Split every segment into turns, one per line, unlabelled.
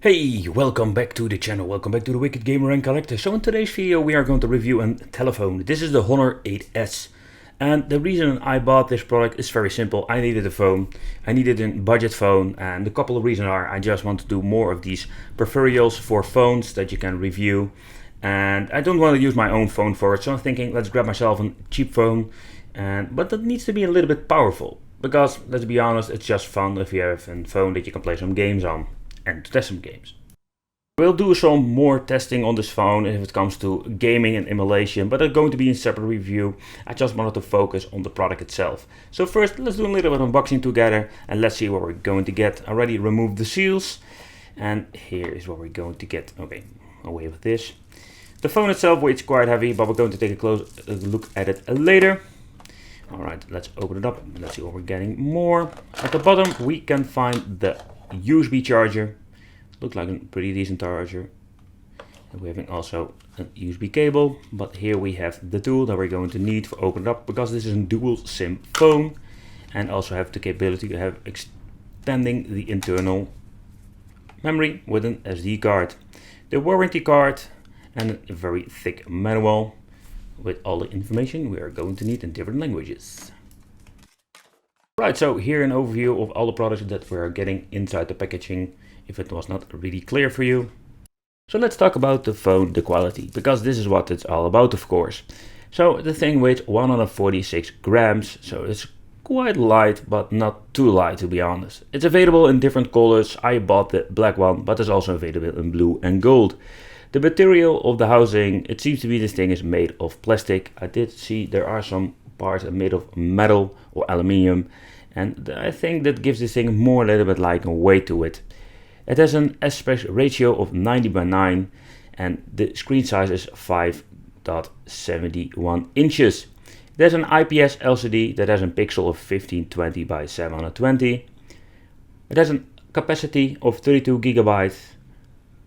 Hey, welcome back to the channel, welcome back to the Wicked Gamer and Collector. So in today's video we are going to review a telephone. This is the Honor 8S. And the reason I bought this product is very simple. I needed a phone, I needed a budget phone, and a couple of reasons are I just want to do more of these peripherals for phones that you can review. And I don't want to use my own phone for it, so I'm thinking let's grab myself a cheap phone, but that needs to be a little bit powerful. Because let's be honest, it's just fun if you have a phone that you can play some games on and to test some games. We'll do some more testing on this phone if it comes to gaming and emulation, but it's going to be in a separate review. I just wanted to focus on the product itself. So first, let's do a little bit of unboxing together and let's see what we're going to get. I already removed the seals and here is what we're going to get. Okay, away with this. The phone itself weighs quite heavy, but we're going to take a close look at it later. Alright, let's open it up and let's see what we're getting more. At the bottom we can find the USB charger. Looks like a pretty decent charger. And we're having also a USB cable, but here we have the tool that we're going to need for opening it up because this is a dual SIM phone and also have the capability to have extending the internal memory with an SD card. The warranty card and a very thick manual with all the information we are going to need in different languages. Right, so here an overview of all the products that we are getting inside the packaging, if it was not really clear for you. So let's talk about the phone, the quality, because this is what it's all about, of course. So the thing weighs 146 grams, so it's quite light, but not too light to be honest. It's available in different colors. I bought the black one, but it's also available in blue and gold. The material of the housing, it seems to be this thing is made of plastic. I did see there are some parts made of metal or aluminium, and I think that gives this thing more a little bit like a weight to it. It has an aspect ratio of 90:9 and the screen size is 5.71 inches. There's an IPS LCD that has a pixel of 1520 by 720. It has a capacity of 32 gigabytes.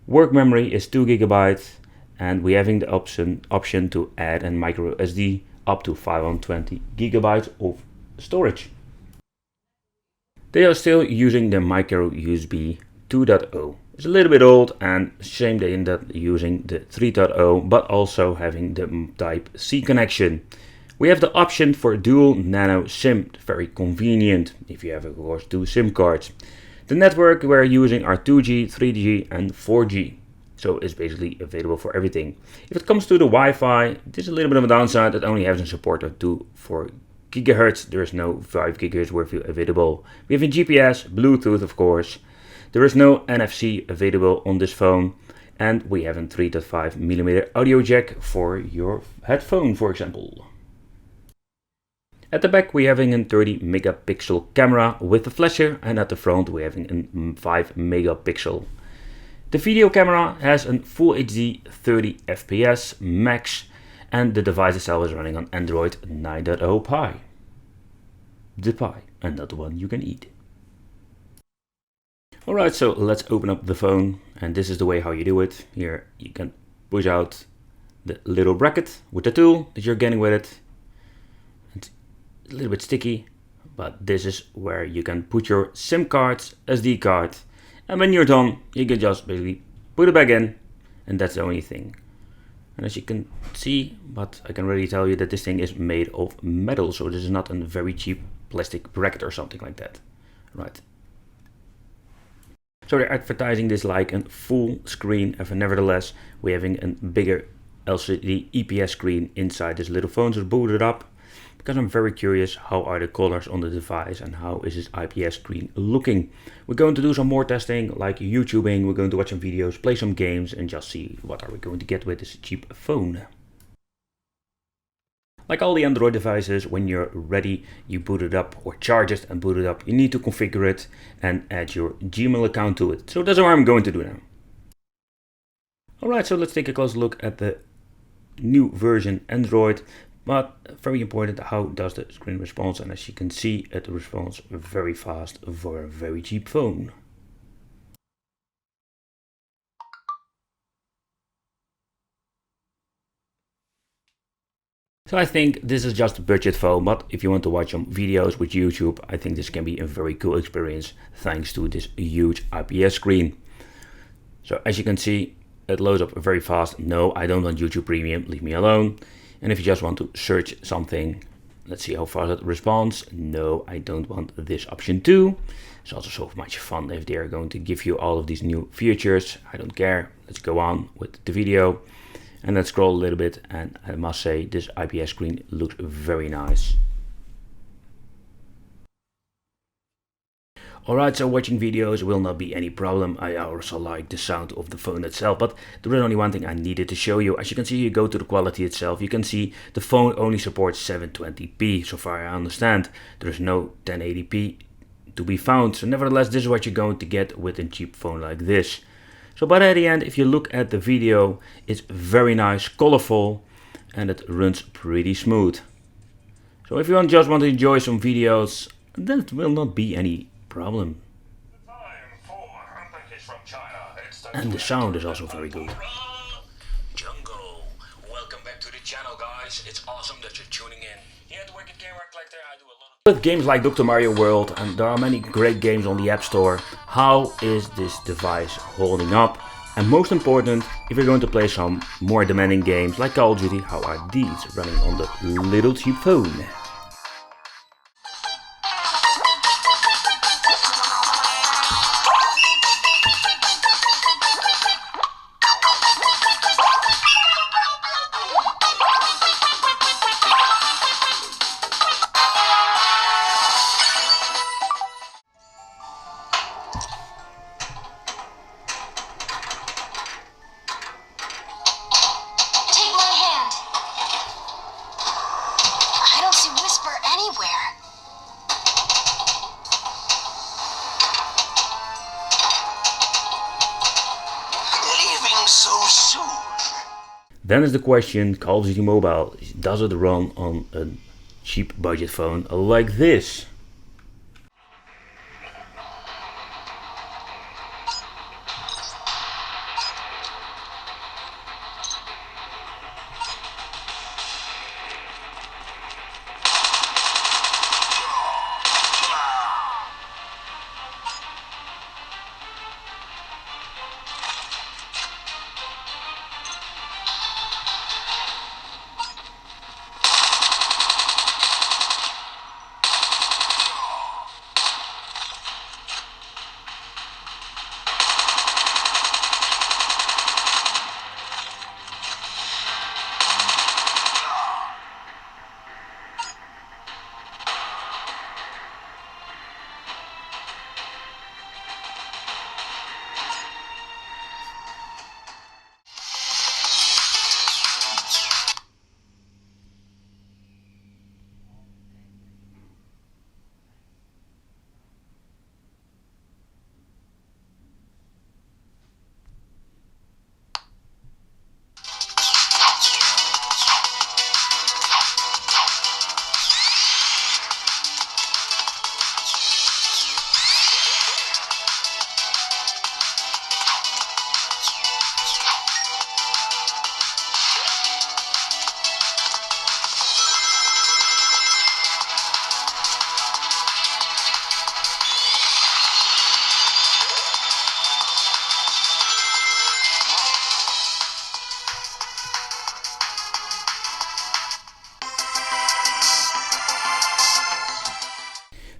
Work memory is 2 gigabytes, and we're having the option to add a micro SD up to 520 gigabytes of storage. They are still using the micro USB 2.0. It's a little bit old and shame they ended up using the 3.0, but also having the type C connection. We have the option for dual nano SIM, very convenient if you have of course two SIM cards. The network we're using are 2G, 3G and 4G. So it's basically available for everything. If it comes to the Wi-Fi, there's a little bit of a downside. It only has a support of 4 gigahertz. There is no 5 gigahertz available. We have a GPS, Bluetooth of course. There is no NFC available on this phone. And we have a 3.5mm audio jack for your headphone, for example. At the back we're having a 30 megapixel camera with a flasher, and at the front we're having a 5 megapixel. The video camera has a full HD 30 FPS max, and the device itself is running on Android 9.0 Pie. The pie, and not the one you can eat. Alright, so let's open up the phone, and this is the way how you do it. Here you can push out the little bracket with the tool that you're getting with it. It's a little bit sticky, but this is where you can put your SIM cards, SD card, and when you're done you can just basically put it back in, and that's the only thing. And as you can see, but I can already tell you that this thing is made of metal, so this is not a very cheap plastic bracket or something like that. Right. So they're advertising this like a full screen, and nevertheless we're having a bigger LCD EPS screen inside this little phone. So boot it up, because I'm very curious how are the colors on the device and how is this IPS screen looking. We're going to do some more testing like YouTubing, we're going to watch some videos, play some games and just see what are we going to get with this cheap phone. Like all the Android devices, when you're ready, you boot it up or charge it and boot it up. You need to configure it and add your Gmail account to it. So that's what I'm going to do now. Alright, so let's take a close look at the new version Android. But very important, how does the screen respond? And as you can see, it responds very fast for a very cheap phone. So I think this is just a budget phone, but if you want to watch some videos with YouTube, I think this can be a very cool experience thanks to this huge IPS screen. So as you can see, it loads up very fast. No, I don't want YouTube Premium, leave me alone. And if you just want to search something, let's see how fast it responds. No, I don't want this option too. It's also so much fun if they're going to give you all of these new features. I don't care. Let's go on with the video. And let's scroll a little bit, and I must say this IPS screen looks very nice. Alright, so watching videos will not be any problem. I also like the sound of the phone itself, but there is only one thing I needed to show you. As you can see, you go to the quality itself, you can see the phone only supports 720p, so far I understand. There is no 1080p to be found, so nevertheless this is what you're going to get with a cheap phone like this. So but at the end, if you look at the video, it's very nice, colorful, and it runs pretty smooth. So if you just want to enjoy some videos, that will not be any problem. And the sound is also very good.
Jungle, welcome back to the channel, guys. It's awesome that you're tuning in. Here at Wicked Gamer Collector, I do a lot of
With games like Dr. Mario World, and there are many great games on the App Store, how is this device holding up? And most important, if you're going to play some more demanding games like Call of Duty, how are these running on the little cheap phone?
so soon.
Then is the question, Call of Duty Mobile, does it run on a cheap budget phone like this?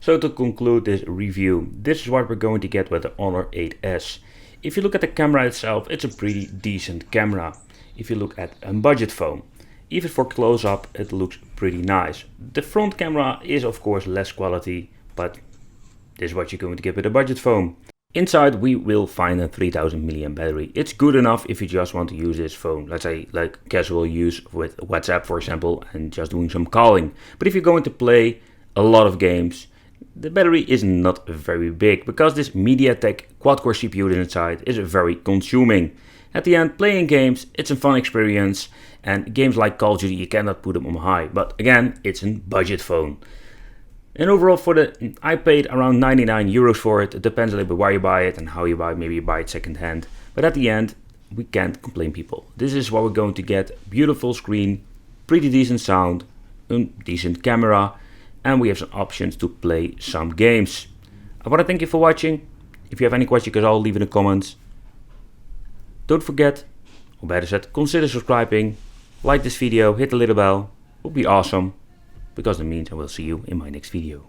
So to conclude this review, this is what we're going to get with the Honor 8S. If you look at the camera itself, it's a pretty decent camera. If you look at a budget phone, even for close-up, it looks pretty nice. The front camera is of course less quality, but this is what you're going to get with a budget phone. Inside we will find a 3000 mAh battery. It's good enough if you just want to use this phone, let's say like casual use with WhatsApp for example, and just doing some calling. But if you're going to play a lot of games, the battery is not very big, because this MediaTek quad-core CPU inside is very consuming. At the end, playing games, it's a fun experience, and games like Call of Duty, you cannot put them on high, but again, it's a budget phone. And overall, I paid around 99 euros for it. It depends a little bit where you buy it and how you buy it. Maybe you buy it second hand, but at the end, we can't complain, people. This is what we're going to get: beautiful screen, pretty decent sound, a decent camera, and we have some options to play some games. I want to thank you for watching. If you have any questions, you can all leave in the comments. Don't forget, or better said, consider subscribing, like this video, hit the little bell, would be awesome, because that means I will see you in my next video.